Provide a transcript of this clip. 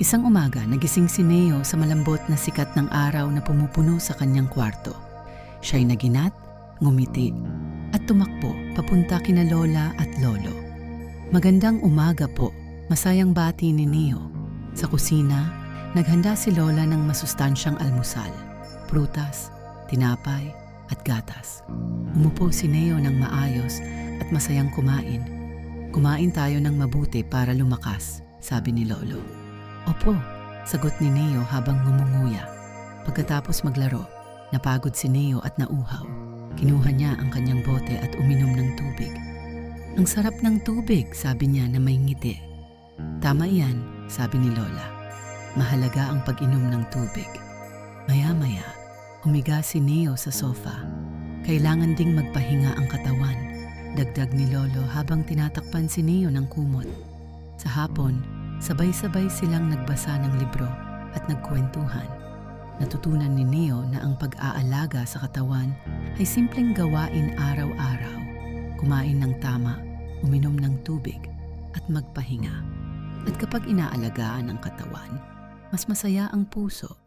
Isang umaga, nagising si Neo sa malambot na sikat ng araw na pumupuno sa kanyang kwarto. Siya'y naginat, ngumiti, at tumakbo papunta kina Lola at Lolo. Magandang umaga po, masayang bati ni Neo. Sa kusina, naghanda si Lola ng masustansyang almusal, prutas, tinapay, at gatas. Umupo si Neo ng maayos at masayang kumain. Kumain tayo ng mabuti para lumakas, sabi ni Lolo. Opo, sagot ni Neo habang ngumunguya. Pagkatapos maglaro, napagod si Neo at nauhaw. Kinuha niya ang kanyang bote at uminom ng tubig. Ang sarap ng tubig, sabi niya na may ngiti. Tama iyan, sabi ni Lola. Mahalaga ang pag-inom ng tubig. Maya-maya, humiga si Neo sa sofa. Kailangan ding magpahinga ang katawan, dagdag ni Lolo habang tinatakpan si Neo ng kumot. Sa hapon, sabay-sabay silang nagbasa ng libro at nagkwentuhan. Natutunan ni Neo na ang pag-aalaga sa katawan ay simpleng gawain araw-araw. Kumain ng tama, uminom ng tubig, at magpahinga. At kapag inaalagaan ang katawan, mas masaya ang puso